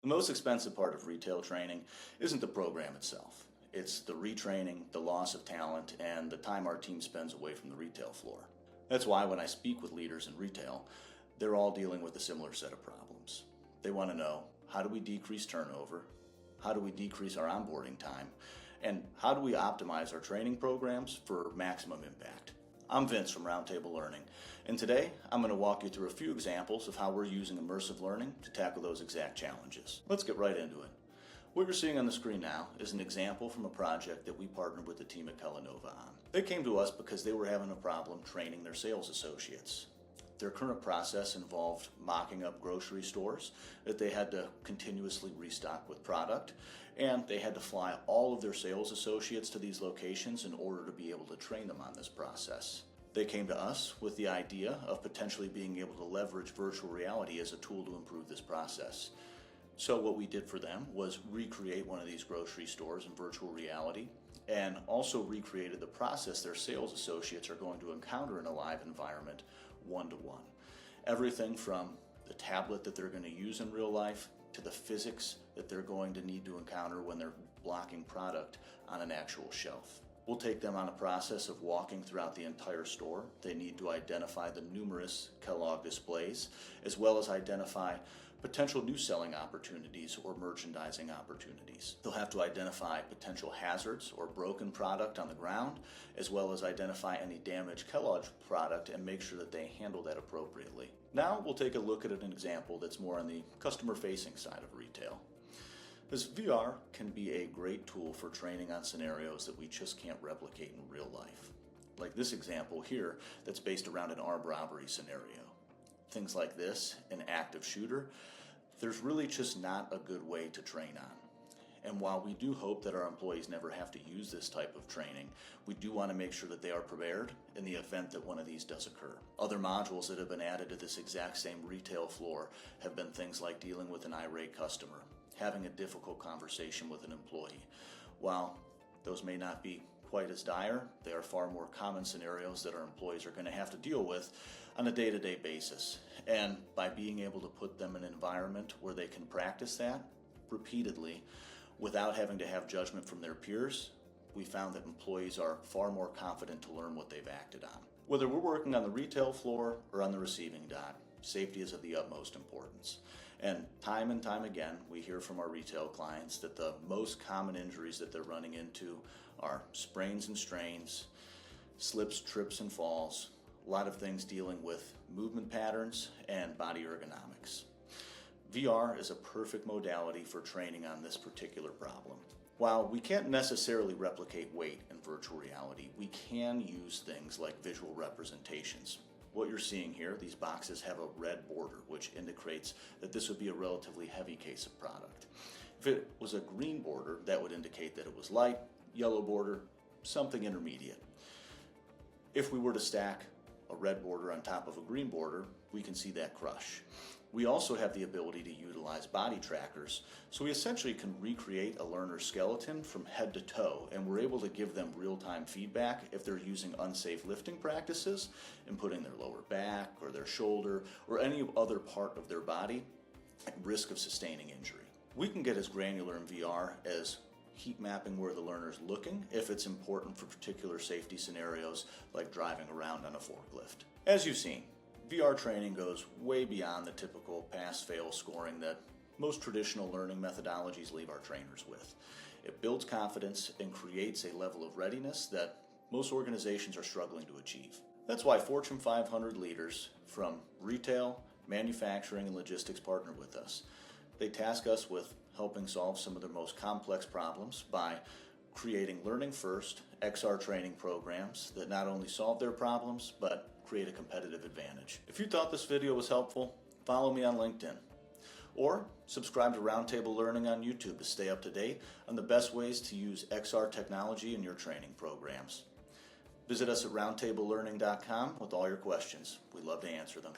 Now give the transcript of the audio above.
The most expensive part of retail training isn't the program itself. It's the retraining, the loss of talent, and the time our team spends away from the retail floor. That's why when I speak with leaders in retail, they're all dealing with a similar set of problems. They want to know, how do we decrease turnover? How do we decrease our onboarding time? And how do we optimize our training programs for maximum impact? I'm Vince from Roundtable Learning, and today I'm going to walk you through a few examples of how we're using immersive learning to tackle those exact challenges. Let's get right into it. What you're seeing on the screen now is an example from a project that we partnered with the team at Kellanova on. They came to us because they were having a problem training their sales associates. Their current process involved mocking up grocery stores that they had to continuously restock with product, and they had to fly all of their sales associates to these locations in order to be able to train them on this process. They came to us with the idea of potentially being able to leverage virtual reality as a tool to improve this process. So what we did for them was recreate one of these grocery stores in virtual reality, and also recreated the process their sales associates are going to encounter in a live environment one-to-one. Everything from the tablet that they're going to use in real life to the physics that they're going to need to encounter when they're blocking product on an actual shelf. We'll take them on a process of walking throughout the entire store. They need to identify the numerous Kellogg displays, as well as identify potential new selling opportunities or merchandising opportunities. They'll have to identify potential hazards or broken product on the ground, as well as identify any damaged Kellogg product and make sure that they handle that appropriately. Now we'll take a look at an example that's more on the customer-facing side of retail. This VR can be a great tool for training on scenarios that we just can't replicate in real life. Like this example here that's based around an armed robbery scenario. Things like this, an active shooter, there's really just not a good way to train on. And while we do hope that our employees never have to use this type of training, we do want to make sure that they are prepared in the event that one of these does occur. Other modules that have been added to this exact same retail floor have been things like dealing with an irate customer, having a difficult conversation with an employee. While those may not be quite as dire, they are far more common scenarios that our employees are going to have to deal with on a day-to-day basis. And by being able to put them in an environment where they can practice that repeatedly without having to have judgment from their peers, we found that employees are far more confident to learn what they've acted on. Whether we're working on the retail floor or on the receiving dock, safety is of the utmost importance. And time again, we hear from our retail clients that the most common injuries that they're running into are sprains and strains, slips, trips, and falls, a lot of things dealing with movement patterns and body ergonomics. VR is a perfect modality for training on this particular problem. While we can't necessarily replicate weight in virtual reality, we can use things like visual representations. What you're seeing here, these boxes have a red border, which indicates that this would be a relatively heavy case of product. If it was a green border, that would indicate that it was light, yellow border, something intermediate. If we were to stack a red border on top of a green border, we can see that crush. We also have the ability to utilize body trackers, so we essentially can recreate a learner's skeleton from head to toe, and we're able to give them real-time feedback if they're using unsafe lifting practices and putting their lower back or their shoulder or any other part of their body at risk of sustaining injury. We can get as granular in VR as heat mapping where the learner's looking if it's important for particular safety scenarios like driving around on a forklift. As you've seen, VR training goes way beyond the typical pass-fail scoring that most traditional learning methodologies leave our trainers with. It builds confidence and creates a level of readiness that most organizations are struggling to achieve. That's why Fortune 500 leaders from retail, manufacturing, and logistics partner with us. They task us with helping solve some of their most complex problems by creating learning-first XR training programs that not only solve their problems, but create a competitive advantage. If you thought this video was helpful, follow me on LinkedIn. Or subscribe to Roundtable Learning on YouTube to stay up to date on the best ways to use XR technology in your training programs. Visit us at roundtablelearning.com with all your questions. We'd love to answer them.